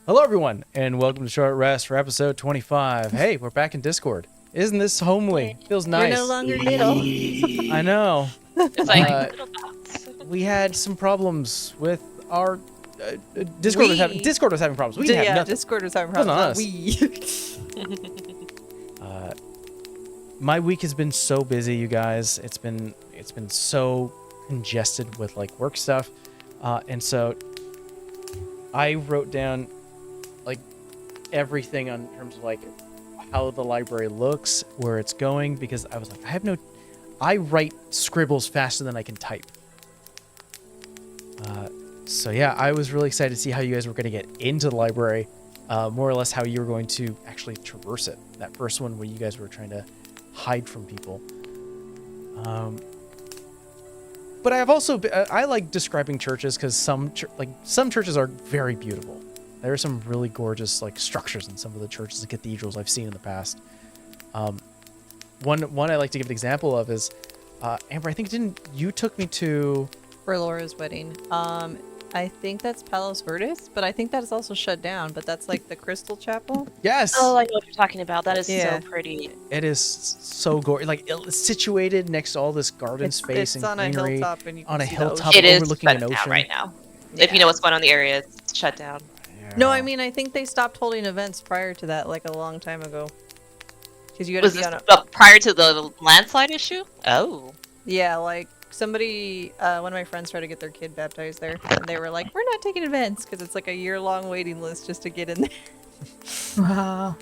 Hello, everyone, and welcome to Short Rest for episode 25. Hey, we're back in Discord. Isn't this homely? Feels nice. You're no longer little. I know. It's like little dots. We had some problems with our Discord. Discord was having problems. We didn't have nothing. Discord was having It problems. My week has been so busy, you guys. It's been so congested with like work stuff, and so I wrote down like everything on terms of like how the library looks, where it's going, because I was like, I write scribbles faster than I can type. So yeah, I was really excited to see how you guys were going to get into the library, more or less how you were going to actually traverse it. That first one where you guys were trying to hide from people. But I have also I like describing churches because some churches are very beautiful. There are some really gorgeous like structures in some of the churches and cathedrals I've seen in the past. One I like to give an example of is Amber. I think you took me to For Laura's wedding. I think that's Palos Verdes, but I think that is also shut down. But that's like the Crystal Chapel. Yes. Oh, I know what you're talking about. That is Yeah. so pretty. It is so gorgeous. Like it's situated next to all this garden space It's and on greenery. a hilltop, and you can On a see the hilltop. ocean. It is overlooking shut an down ocean. right now. If you know what's going on in the area, it's shut down. Yeah. No, I mean I think they stopped holding events prior to that, like a long time ago. Because you had Was to be this on a prior to the landslide issue? Oh. yeah, like somebody, one of my friends tried to get their kid baptized there, and they were like, "We're not taking events because it's like a year-long waiting list just to get in there." Wow.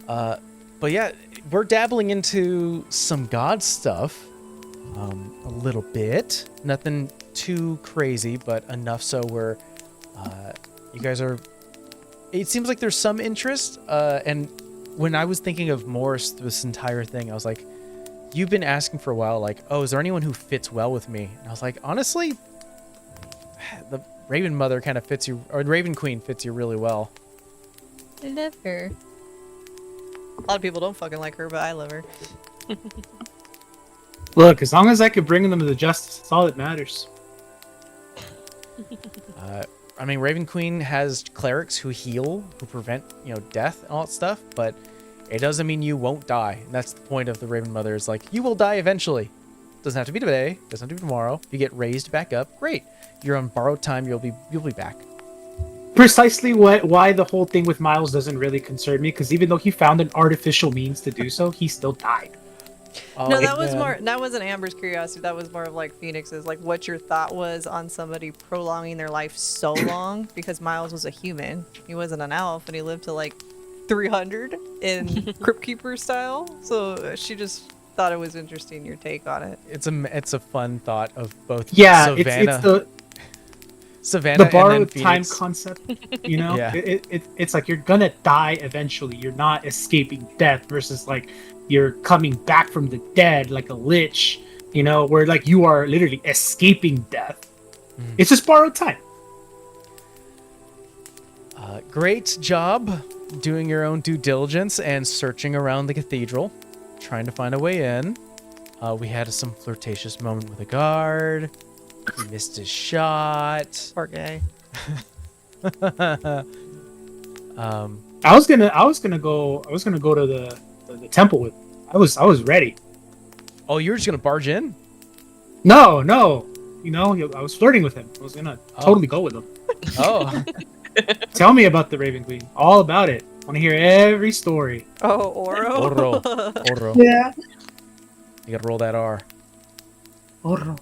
But yeah, we're dabbling into some god stuff, a little bit. Nothing too crazy, but enough so where you guys are. It seems like there's some interest. And when I was thinking of Morris, this entire thing, I was like, "You've been asking for a while, like, oh, is there anyone who fits well with me?" And I was like, honestly, the Raven Mother kind of fits you, or the Raven Queen fits you really well. I love her. A lot of people don't fucking like her, but I love her. Look, as long as I could bring them to the justice, that's all that matters. I mean, Raven Queen has clerics who heal, who prevent, death and all that stuff, but it doesn't mean you won't die. And that's the point of the Raven Mother, is like, you will die eventually. Doesn't have to be today, doesn't have to be tomorrow. If you get raised back up, great. You're on borrowed time, you'll be back. Precisely why the whole thing with Miles doesn't really concern me, because even though he found an artificial means to do so, he still died. No, that was man. more. That wasn't Amber's curiosity. That was more of like Phoenix's, like what your thought was on somebody prolonging their life so long. Because Miles was a human. He wasn't an elf, and he lived to like 300 in Crypt Keeper style. So she just thought it was interesting, your take on it. It's a fun thought of both. Yeah, Savannah, it's Savannah the and borrowed then time Phoenix. concept. You know, Yeah. it's like you're gonna die eventually. You're not escaping death versus like you're coming back from the dead like a lich. You know, where like you are literally escaping death. It's just borrowed time. Great job doing your own due diligence and searching around the cathedral, trying to find a way in. We had some flirtatious moment with a guard. He missed his shot. Poor guy. I was gonna go to the temple with. I was ready. Oh, you were just gonna barge in? No. You know, I was flirting with him. I was gonna totally go with him. Oh, Tell me about the Raven Queen. All about it. Want to hear every story. Oh, Oro. Oro. Yeah. You gotta roll that R. Oro.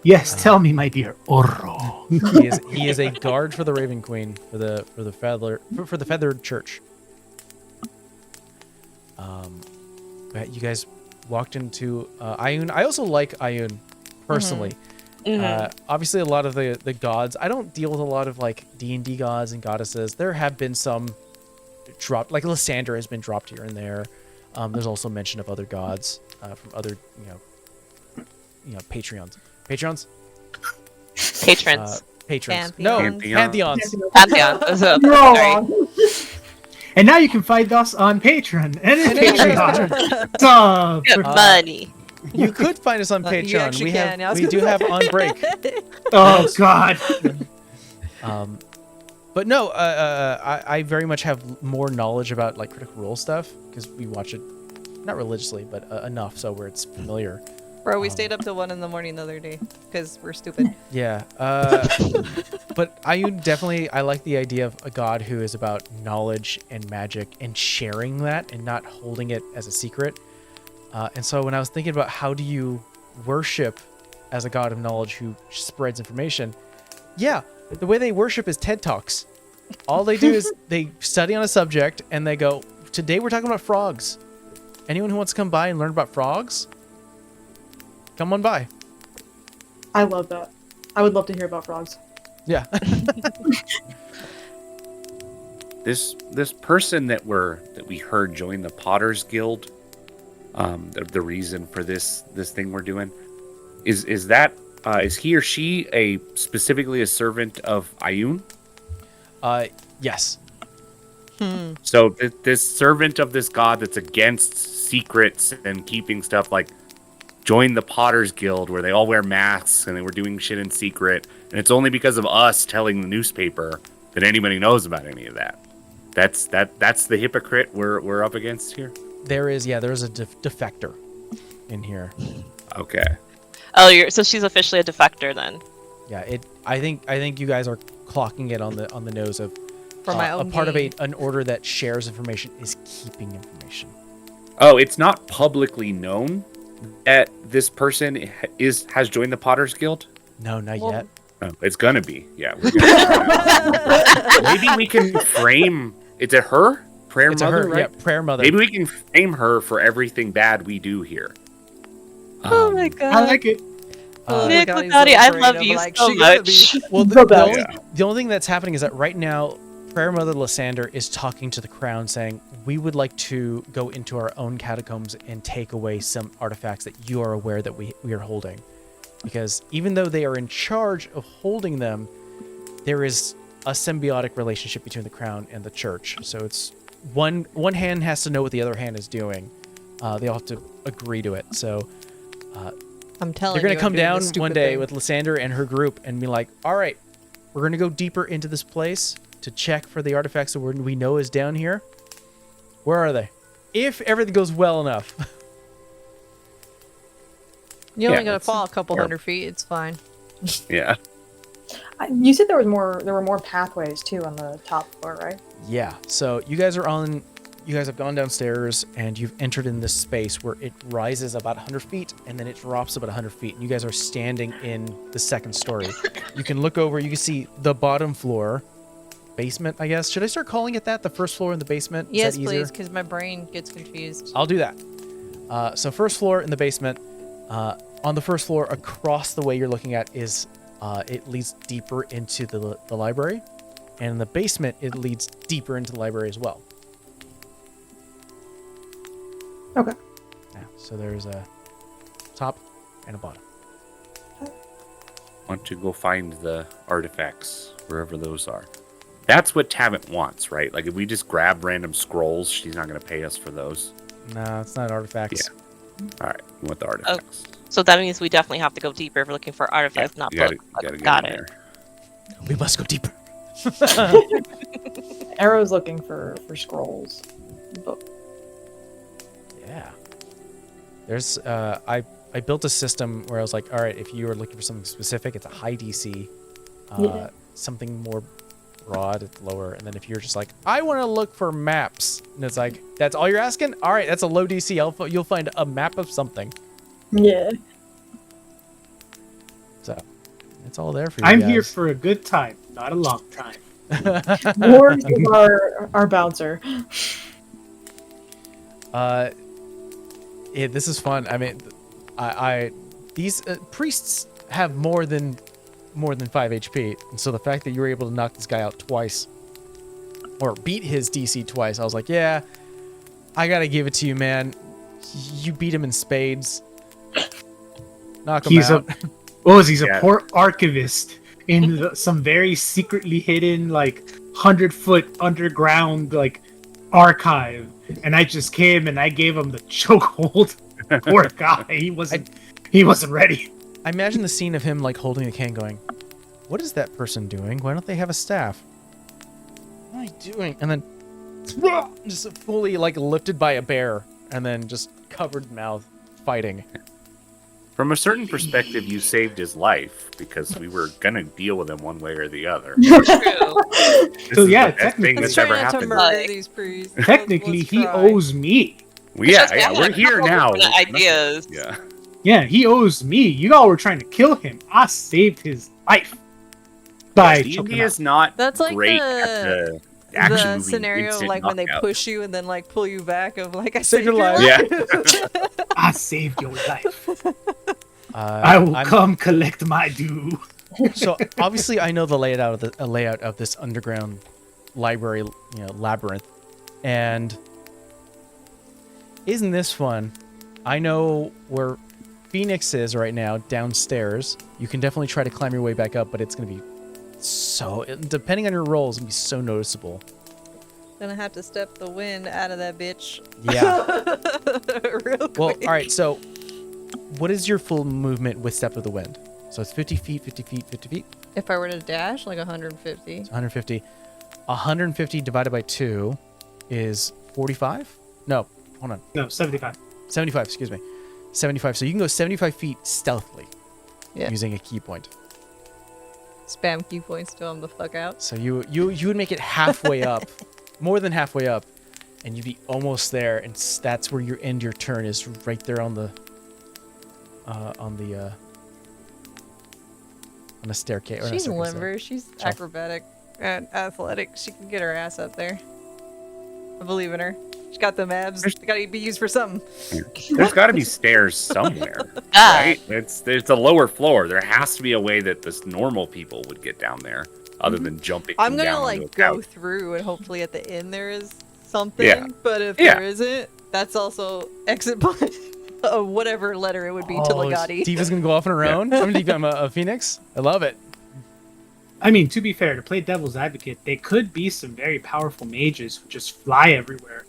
Yes, tell me, my dear Oro. He is a guard for the Raven Queen for the feathered church. But you guys walked into Ioun. I also like Ioun personally. Obviously, a lot of the gods. I don't deal with a lot of like D&D gods and goddesses. There have been some dropped, like Lysandra has been dropped here and there. There's also mention of other gods from other Patreons. Patrons? Patrons. Patrons. Pantheons. No, Pantheons. pantheons. Pantheon. You're Sorry. wrong. And now you can find us on Patreon and in Patreon. So, Good money. You could find us on You Patreon. actually can, yeah, I was We gonna do have on break. oh God. But no, I very much have more knowledge about like Critical Role stuff because we watch it not religiously, but enough so where it's familiar. Bro, we stayed up till 1 a.m. the other day because we're stupid. Yeah. But I like the idea of a god who is about knowledge and magic and sharing that and not holding it as a secret. And so when I was thinking about how do you worship as a god of knowledge who spreads information, yeah, the way they worship is TED Talks. All they do is they study on a subject and they go, today we're talking about frogs. Anyone who wants to come by and learn about frogs, come on by. I love that. I would love to hear about frogs. Yeah. This person that we heard join the Potters Guild, the reason for this thing we're doing, is he or she specifically a servant of Ayun? Yes. So this servant of this god that's against secrets and keeping stuff, like, joined the Potters Guild where they all wear masks and they were doing shit in secret, and it's only because of us telling the newspaper that anybody knows about any of that. That's the hypocrite we're up against here. There is a defector in here. Okay. Oh, so she's officially a defector then. Yeah, I think you guys are clocking it on the nose of For my own a part gain. of an order that shares information is keeping information. Oh, it's not publicly known that this person has joined the Potters Guild? No, not Well- yet. Oh, it's gonna be. Yeah. Maybe we can frame. Is it her? Prayer It's Mother, a her, right? yeah, prayer mother. Maybe we can frame her for everything bad we do here. Oh my god. I like it. Nick Legati's Legati, I afraid love of, you like, so she gotta much. be- Well, The best. the only thing that's happening is that right now, Prayer Mother Lysander is talking to the crown saying, we would like to go into our own catacombs and take away some artifacts that you are aware that we are holding. Because even though they are in charge of holding them, there is a symbiotic relationship between the crown and the church. So it's one hand has to know what the other hand is doing. They all have to agree to it. So I'm telling they're going you, to come I'm doing down this stupid one day thing. with Lysander and her group and be like, all right, we're going to go deeper into this place to check for the artifacts that we know is down here. Where are they? If everything goes well enough. You only Yeah, gotta it's fall a couple fair. 100 feet. It's fine. Yeah. You said there were more pathways too on the top floor, right? Yeah. So you guys have gone downstairs and you've entered in this space where it rises about 100 feet and then it drops about 100 feet. And you guys are standing in the second story. You can look over, you can see the bottom floor, basement, I guess. Should I start calling it that? The first floor in the basement? Is Yes, that easier? please, because my brain gets confused. I'll do that. So first floor in the basement. On the first floor, across the way you're looking at is it leads deeper into the library, and in the basement it leads deeper into the library as well. Okay. Yeah, so there's a top and a bottom. Want to go find the artifacts wherever those are. That's what Tavant wants, right? Like, if we just grab random scrolls, she's not going to pay us for those. No, it's not artifacts. All right, we want the artifacts. So that means we definitely have to go deeper if we're looking for artifacts, not you gotta, books. you gotta get Got in it. there. We must go deeper. Arrow's looking for scrolls. But Yeah. There's I built a system where I was like, all right, if you are looking for something specific, it's a high DC. Yeah. Something more broad, it's lower. And then if you're just like, I want to look for maps, and it's like, that's all you're asking? All right, that's a low DC. You'll find a map of something. yeah. So it's all there for you I'm guys. here for a good time, not a long time. Wars of our bouncer. This is fun. I mean, these priests have more than 5 HP, and so the fact that you were able to knock this guy out twice, or beat his DC twice, I was like, yeah, I gotta give it to you, man. You beat him in spades. Knock him He's out. He's a Yeah. poor archivist in some very secretly hidden, like 100-foot underground, like archive, and I just came and I gave him the chokehold. Poor guy, he wasn't ready. I imagine the scene of him like holding a can, going, what is that person doing? Why don't they have a staff? What am I doing? And then just fully like lifted by a bear and then just covered mouth fighting. From a certain perspective, you saved his life because we were gonna deal with him one way or the other. True. This So is yeah, the best thing technically- Let's that's try ever not to happened. murder Like- these priests. Technically, Let's he try. owes me. Well, yeah, Just yeah, had we're a here couple now. different ideas. Yeah. Yeah, he owes me. You all were trying to kill him. I saved his life by choking D&D him is not That's like great the- at the action The movie scenario instant like when they knockout. push you and then like pull you back of like I Save saved your your life. life. Yeah. I saved your life. I will come collect my due. So obviously, I know the layout of this underground library, labyrinth, and isn't this fun? I know where Phoenix is right now, downstairs. You can definitely try to climb your way back up, but it's gonna be so, depending on your rolls, it's gonna be so noticeable. Gonna have to step the wind out of that bitch. Yeah. Real Well, quick. all right. So, what is your full movement with Step of the Wind? So it's 50 feet, 50 feet, 50 feet. If I were to dash, like 150. It's 150. 150 divided by 2 is 45? No, hold on. No, 75. 75, excuse me. 75. So you can go 75 feet stealthily Yeah. using a key point. Spam key points to him the fuck out. So you would make it halfway up, more than halfway up, and you'd be almost there, and that's where you end your turn is right there on the staircase. Or not She's staircase, limber. She's shelf. acrobatic and athletic. She can get her ass up there. I believe in her. She got them abs. They gotta be used for something. There's got to be stairs somewhere, Ah. right? It's a lower floor. There has to be a way that this normal people would get down there, other than jumping. I'm gonna down like onto a go couch. through and hopefully at the end there is something. Yeah. But if Yeah. there isn't, that's also exit point. Whatever letter it would be to Oh, Legati. Diva's gonna go off on her own. I'm gonna become a phoenix. I love it. I mean, to be fair, to play devil's advocate, they could be some very powerful mages who just fly everywhere.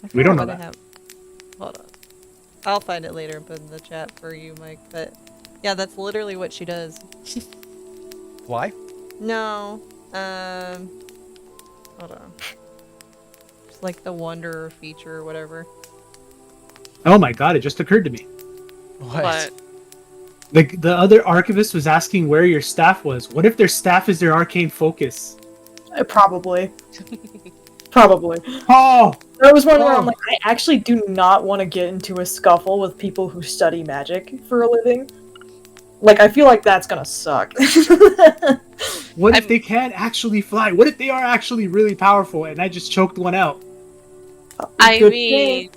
I We don't forgot know what I that. have. Hold on. I'll find it later and put in the chat for you, Mike. But yeah, that's literally what she does. Why? No. Hold on. It's like the wanderer feature or whatever. Oh my god, it just occurred to me. What? Like the other archivist was asking where your staff was. What if their staff is their arcane focus? Probably. Probably. Oh, There was one where Oh. I'm like, I actually do not want to get into a scuffle with people who study magic for a living. Like, I feel like that's gonna suck. what if I'm- they can't actually fly? What if they are actually really powerful and I just choked one out? I Good mean,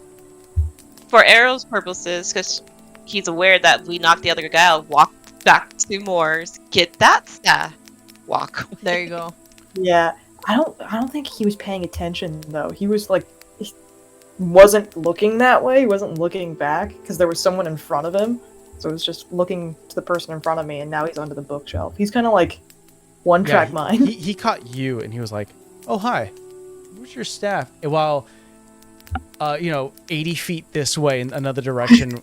for Arrow's purposes, because he's aware that we knocked the other guy out, walk back to Moore's, get that staff, walk. There you go. Yeah, I don't think he was paying attention though. He was like, he wasn't looking that way. He wasn't looking back because there was someone in front of him. So he was just looking to the person in front of me, and now he's under the bookshelf. He's kind of like one track mind. He caught you, and he was like, "Oh hi, where's your staff?" And while 80 feet this way in another direction,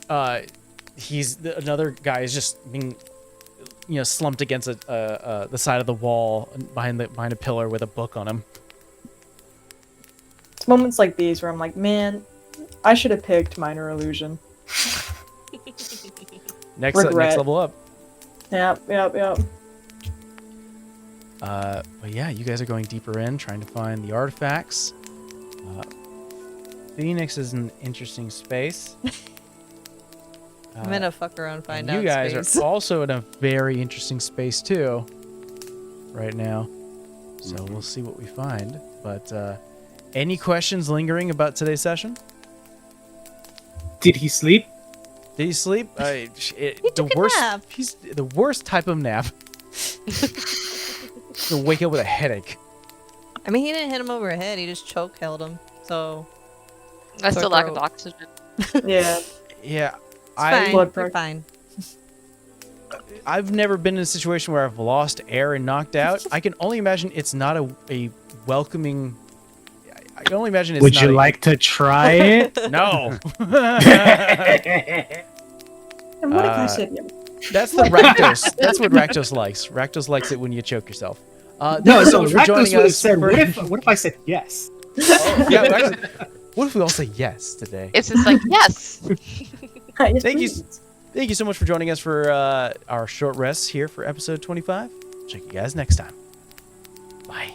another guy is just being slumped against the side of the wall behind a pillar with a book on him. It's moments like these where I'm like, man, I should have picked minor illusion. Next Regret. level up. Yep. But yeah, you guys are going deeper in, trying to find the artifacts. Phoenix is an interesting space. I'm gonna fuck around, find and out. you guys space. are also in a very interesting space too, right now. So we'll see what we find. But any questions lingering about today's session? Did he sleep? Did he sleep? took a nap. He's the worst type of nap. He'll wake up with a headache. I mean, he didn't hit him over the head. He just choke held him. So That's Sore the lack of throat. oxygen. Yeah. Yeah, it's fine. Blood You're pressure. fine. I've never been in a situation where I've lost air and knocked out. I can only imagine it's not a welcoming. I can only imagine it's Would not you a- like to try it? No. And what if I Uh, said, yeah, That's the Rakdos. That's what Rakdos likes. Rakdos likes it when you choke yourself. Thank No, you so so much for Rakdos joining would have us. said, for- what if I said yes? Yeah, actually, what if we all say yes today? It's just like, yes. Yes, Thank you. please. Thank you so much for joining us for our short rest here for episode 25. Check you guys next time. Bye.